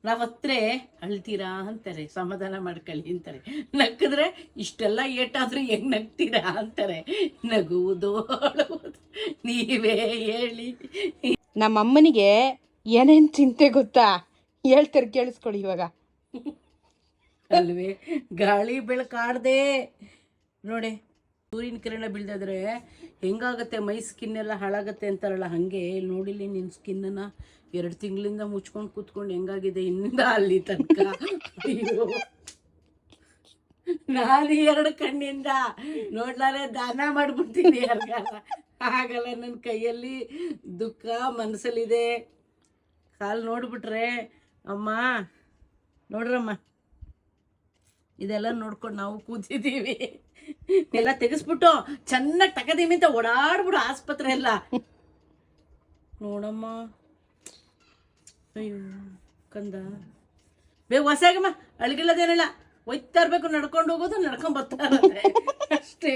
ನಾವತ್ರೆ ಅಳ್ತೀರಾ ಅಂತಾರೆ, ಸಮಾಧಾನ ಮಾಡ್ಕೊಳ್ಳಿ ಅಂತಾರೆ. ನಕ್ಕಿದ್ರೆ ಇಷ್ಟೆಲ್ಲ ಏಟಾದ್ರೂ ಹೆಂಗ್ ನಗ್ತೀರಾ ಅಂತಾರೆ. ನಗುವುದು ಅಳುವುದು ನೀವೇ ಹೇಳಿ. ನಮ್ಮ ಅಮ್ಮನಿಗೆ ಏನೇನು ಚಿಂತೆ ಗೊತ್ತಾ ಹೇಳ್ತಾರೆ, ಕೇಳಿಸ್ಕೊಳ್ಳಿ ಇವಾಗ. ಅಲ್ವೇ, ಗಾಳಿ ಬೆಳಕಾಡ್ದೆ ನೋಡಿ, ಸೂರ್ಯನ ಕಿರಣ ಬೀಳ್ದಾದ್ರೆ ಹೆಂಗಾಗತ್ತೆ, ಮೈ ಸ್ಕಿನ್ ಎಲ್ಲ ಹಾಳಾಗತ್ತೆ ಅಂತಾರಲ್ಲ, ಹಾಗೆ ನೋಡಿಲಿ ನಿನ್ನ ಸ್ಕಿನ್ನನ್ನು 2 ತಿಂಗಳಿಂದ ಮುಚ್ಕೊಂಡು ಕೂತ್ಕೊಂಡು ಹೆಂಗಾಗಿದೆ ಇನ್ನಿಂದ ಅಲ್ಲಿ ತನಕ. ಅಯ್ಯೋ, ನಾನು 2 ಕಣ್ಣಿಂದ ನೋಡ್ಲಾರೆ ದಾನ ಮಾಡ್ಬಿಡ್ತೀನಿ ಯಾರಿಗಾರ, ಆಗಲ್ಲ. ನನ್ನ ಕೈಯಲ್ಲಿ ದುಃಖ ಮನಸ್ಸಲ್ಲಿದೆ. ಕಾಲು ನೋಡ್ಬಿಟ್ರೆ ಅಮ್ಮ ನೋಡ್ರಮ್ಮ, ಇದೆಲ್ಲ ನೋಡ್ಕೊಂಡು ನಾವು ಕೂತಿದ್ದೀವಿ. ಎಲ್ಲ ತೆಗೆಸ್ಬಿಟ್ಟು ಚೆನ್ನಾಗಿ ತಗದೀವಿ ಅಂತ ಓಡಾಡ್ಬಿಡು ಆಸ್ಪತ್ರೆ ಎಲ್ಲ. ನೋಡಮ್ಮ, ಅಯ್ಯೋ ಕಂದ, ಬೇಗ ಹೊಸಾಗಮ್ಮ, ಅಳಗಿಲ್ಲದೇನಿಲ್ಲ, ಒಯ್ತಾ ಇರ್ಬೇಕು, ನಡ್ಕೊಂಡು ಹೋಗೋದು ನಡ್ಕೊಂಡ್ ಬರ್ತಾ ಇರತ್ತೆ ಅಷ್ಟೇ.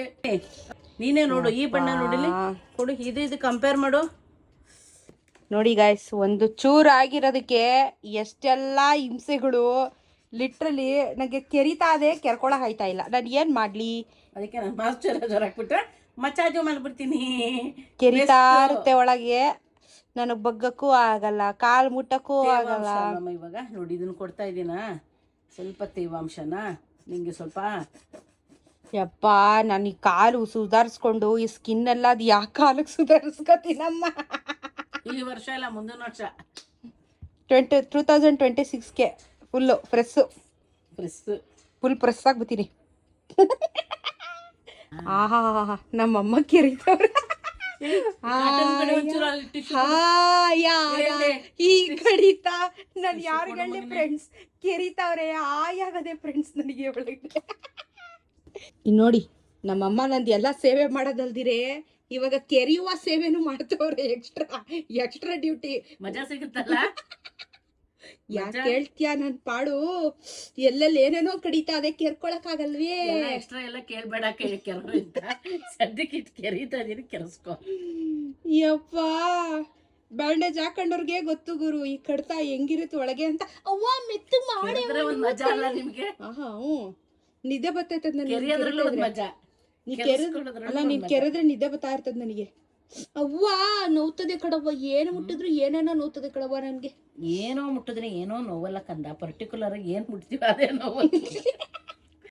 ನೀನೇ ನೋಡು, ಈ ಬಣ್ಣ ನೋಡಿಲಿ ಕೊಡು, ಇದು ಕಂಪೇರ್ ಮಾಡು. ನೋಡಿ ಗಾಯ್ಸ್, ಒಂದು ಚೂರು ಆಗಿರೋದಕ್ಕೆ ಎಷ್ಟೆಲ್ಲ ಹಿಂಸೆಗಳು. ಲಿಟ್ರಲಿ ನನಗೆ ಕೆರಿತಾ ಇದೆ, ಕೆರ್ಕೊಳಕ್ ಆಯ್ತಾ ಇಲ್ಲ. ನಾನು ಏನು ಮಾಡಲಿ? ಅದಕ್ಕೆ ನಾನು ಮಾಸ್ಚರೈಸರ್ ಹಾಕ್ಬಿಟ್ರೆ ಮಸಾಜು ಮಾಡ್ಬಿಡ್ತೀನಿ. ಕೆರಿತಾ ಇರುತ್ತೆ ಒಳಗೆ, ನನಗೆ ಬಗ್ಗಕ್ಕೂ ಆಗಲ್ಲ, ಕಾಲು ಮುಟ್ಟಕ್ಕೂ ಆಗಲ್ಲ. ಇವಾಗ ನೋಡಿ, ಇದನ್ನು ಕೊಡ್ತಾ ಇದ್ದೀನ, ಸ್ವಲ್ಪ ತೇವಾಂಶನ ನಿಂಗೆ ಸ್ವಲ್ಪ. ಯಪ್ಪ, ನಾನು ಈ ಕಾಲು ಸುಧಾರಿಸ್ಕೊಂಡು ಈ ಸ್ಕಿನ್ ಎಲ್ಲ ಅದು ಯಾಕೆ ಕಾಲಕ್ಕೆ ಸುಧಾರಿಸ್ಕೊತೀನಮ್ಮ. ಈ ವರ್ಷ ಇಲ್ಲ, ಮುಂದಿನ ವರ್ಷ 2026ಗೆ ಫುಲ್ಲು ಫುಲ್ ಪ್ರೆಸ್ ಆಗ್ಬಿಡ್ತೀನಿ. ಆಹಾ, ನಮ್ಮಮ್ಮ ಕೆರಿತವ್ರೆ. ಈ ಕಡಿತ ನಾನು ಯಾರಿಗಳ್ಳಿ ಫ್ರೆಂಡ್ಸ್ ಕೆರಿತಾವ್ರೆ, ಆಯಾಗದೆ ಫ್ರೆಂಡ್ಸ್ ನನಗೆ ಒಳಗೆ. ನೋಡಿ, ನಮ್ಮಮ್ಮ ನಂದು ಎಲ್ಲ ಸೇವೆ ಮಾಡೋದಲ್ದಿರೇ ಇವಾಗ ಕೆರಿಯುವ ಸೇವೆನೂ ಮಾಡ್ತವ್ರೆ. Extra duty. ಮಜಾ ಸಿಗುತ್ತಲ್ಲ. ಯಾಕೆ ಹೇಳ್ತೀಯ? ನನ್ ಪಾಡು ಎಲ್ಲೆಲ್ಲಿ ಏನೇನೋ ಕಡಿತಾ ಅದೇ ಕೆರ್ಕೊಳಕ್ ಆಗಲ್ವೇ? ಎಕ್ಸ್ಟ್ರಾ ಎಲ್ಲ ಕೇಳ್ಬೇಡ, ಕೆರೆಯಿಂದ ಸದ್ಯಕ್ಕೆ ಇಟ್ಟು ಕೆರೀತಾ ಇದೀನಿ, ಕೆರೆಸ್ಕೊ. ಯಪ್ಪ, ಬ್ಯಾಂಡೇಜ್ ಹಾಕೊಂಡವ್ರಿಗೆ ಗೊತ್ತು ಗುರು ಈ ಕಡ್ತಾ ಹೆಂಗಿರುತ್ತೆ ಒಳಗೆ ಅಂತ. ಅವ್ವ ಮೆತ್ತು ಮಾಡಿ ಒಂದ್ ಮಜಾ ಅಲ್ಲ ನಿಮ್ಗೆ? ನಿದ್ದೆ ಬರ್ತೈತದ ನನಗೆ. ಮಜಾ ಅಲ್ಲ, ನೀನ್ ಕೆರೆದ್ರೆ ನಿದ್ದೆ ಬರ್ತಾ ಇರ್ತದ ನನಗೆ. ಅವ್ವ ನೋವ್ತದೆ ಕಡವ್ವ, ಏನು ಮುಟ್ಟಿದ್ರು ಏನೇನೋ ನೋವ್ತದೆ ಕಡವ್ವ ನನ್ಗೆ. ಏನೋ ಮುಟ್ಟಿದ್ರೆ ಏನೋ ನೋವಲ್ಲ ಕಂದ, ಪರ್ಟಿಕ್ಯುಲರ್ ಆಗಿ ಏನ್ ಮುಟ್ತೀವಿ ಅದೇ ನೋವು.